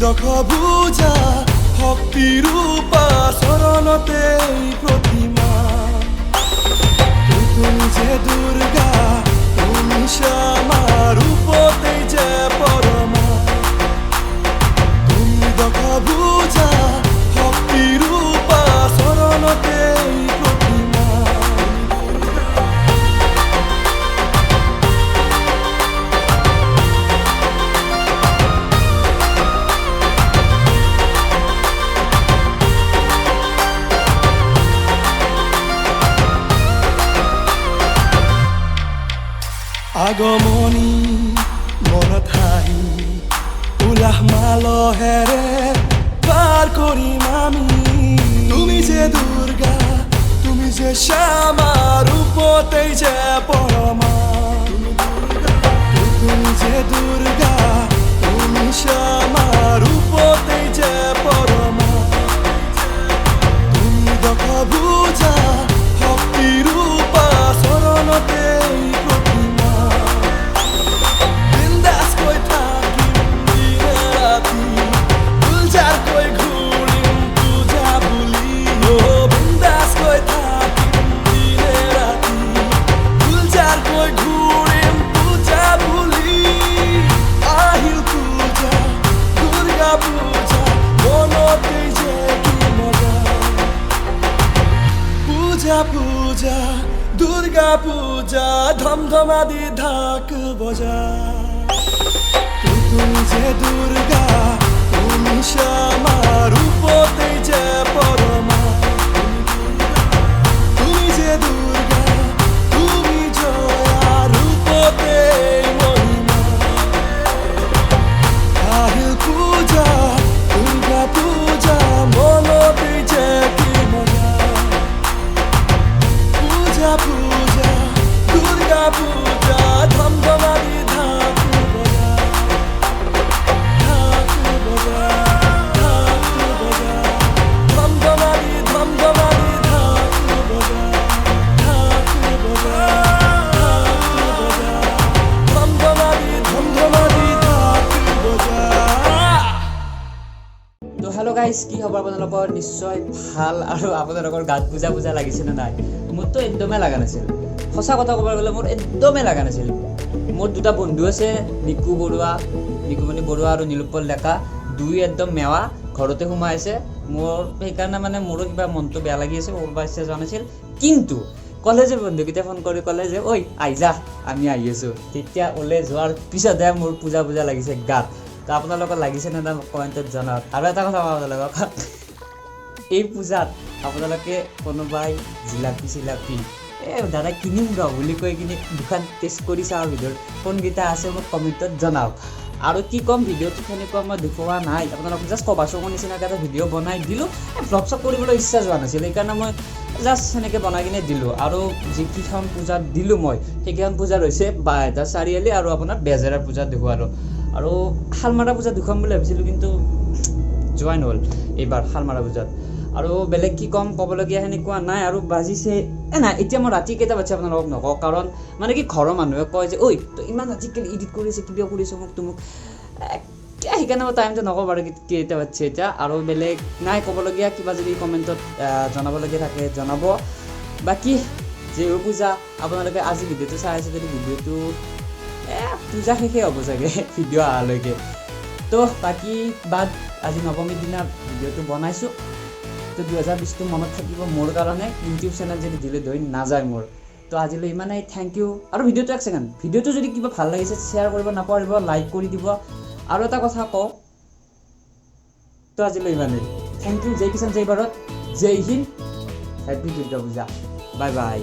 দখ বুজা শক্তিৰূপা চৰণতে প্ৰতিমা তুমি যে দুৰ্গা তুমি শ্যামা ৰূপতে যে পৰমা তুমি দখ বুজা শক্তিৰূপা চৰণতে প্ৰতিমা আগমনী মনত হাঁহি উলাহ মালহেৰে পাৰ কৰিম আমি তুমি যে দুৰ্গা তুমি যে শ্যামা ৰূপতে যে পৰমা তুমি যে দুৰ্গা তুমি শ্যামা ৰূপতে যে পৰমা তুমি দখ বুজা শক্তিৰূপা চৰণতে পূজা দুর্গা পূজা ধমধমা দি ঢাক বজা তুমি যে দুর্গা তুমি শ্যামা রূপতে যে পরমা তুমি যে দুর্গা তুমি জয়া রূপতে মহিমা আহিল পূজা দুর্গা পূজা মনতে যে কি মজা পূজা পূজা দুর্গা পূজা ধমধমা দি ঢাক বজা ঢাক বজা ঢাক বজা ধমধমা দি ঢাক বজা ঢাক বজা ঢাক বজা ধমধমা দি ঢাক বজা। তো হেল্ল' গাইজ, কি খবৰ আপোনালোকৰ? নিশ্চয় ভাল। আৰু আপোনালোকৰ গাত পূজা পূজা লাগিছেনে নাই? মোৰতো একদমেই লগা নাছিল। সঁচা কথা ক'ব গ'লে মোৰ একদমেই লগা নাছিল। মোৰ দুটা বন্ধু আছে, নিকুমণি বৰুৱা আৰু নীলোৎপল ডেকা, দুই একদম মেৱা ঘৰতে সোমাই আছে। মোৰ সেইকাৰণে মানে মোৰো কিবা মনটো বেয়া লাগি আছে, ক'ব ইচ্ছা যোৱা নাছিল। কিন্তু কলেজৰ বন্ধুকেইটা ফোন কৰি ক'লে যে ঐ আহি যা, আমি আহি আছোঁ। তেতিয়া ওলাই যোৱাৰ পিছতহে মোৰ পূজা পূজা লাগিছে গাত। তো আপোনালোকৰ লাগিছে নে নাই কমেণ্টত জনাওক। আৰু এটা কথা আপোনালোকক, এই পূজাত আপোনালোকে কোনোবাই জিলাপি দাদা কিনিম ৰ বুলি কৈ কিনি দুখন টেষ্ট কৰি চাওঁ ভিডিঅ'ত কোনকেইটা আছে মোক কমেণ্টত জনাওক। আৰু কি ক'ম, ভিডিঅ'টো সেনেকুৱা মই দেখুওৱা নাই, আপোনালোকক জাষ্ট কভাৰ নিচিনাকৈ এটা ভিডিঅ' বনাই দিলোঁ। ব্লগ চগ কৰিবলৈ ইচ্ছা যোৱা নাছিল, সেইকাৰণে মই জাষ্ট সেনেকৈ বনাই কিনে দিলোঁ। আৰু যিকেইখন পূজাত দিলোঁ মই, সেইকেইখন পূজাত হৈছে বাহেতা চাৰিআলি আৰু আপোনাৰ বেজেৰাৰ পূজাত দেখুৱালোঁ। আৰু শালমাৰা পূজাত দেখুৱাম বুলি ভাবিছিলোঁ, কিন্তু যোৱাই নহ'ল এইবাৰ শালমাৰা পূজাত। আৰু বেলেগ কি ক'ম, ক'বলগীয়া সেনেকুৱা নাই। আৰু বাজিছে নাই, এতিয়া মই ৰাতি কেইটা বাজিছে আপোনালোকক নকওঁ, কাৰণ মানে কি ঘৰৰ মানুহে কয় যে ঐ তই ইমান আজিকালি এডিট কৰিছে কিবা কৰিছ মোক সেইকাৰণে মই টাইমটো নকওঁ বাৰু কেইটা বাজিছে এতিয়া। আৰু বেলেগ নাই ক'বলগীয়া। কিবা যদি কমেণ্টত জনাবলগীয়া থাকে জনাব। বাকী যিও পূজা আপোনালোকে আজি ভিডিঅ'টো চাই আছে যদি ভিডিঅ'টো পূজা শেষেই হ'ব চাগে ভিডিঅ' অহালৈকে। তো বাকী বাদ আজি নৱমীৰ দিনা ভিডিঅ'টো বনাইছোঁ। তো 2020টো মনত থাকিব মোৰ কাৰণে, ইউটিউব চেনেল যদি ডিলিট হৈ নাযায় মোৰ। তো আজিলৈ ইমানেই, থেংক ইউ। আৰু ভিডিঅ'টো এক ছেকেণ্ড, ভিডিঅ'টো যদি কিবা ভাল লাগিছে শ্বেয়াৰ কৰিব নাপাহৰিব, লাইক কৰি দিব। আৰু এটা কথা কওঁ, তো আজিলৈ ইমানেই, থেংক ইউ। জয় কিষাণ, জয় ভাৰত, জয় Hind, happy Durga Puja, bye bye.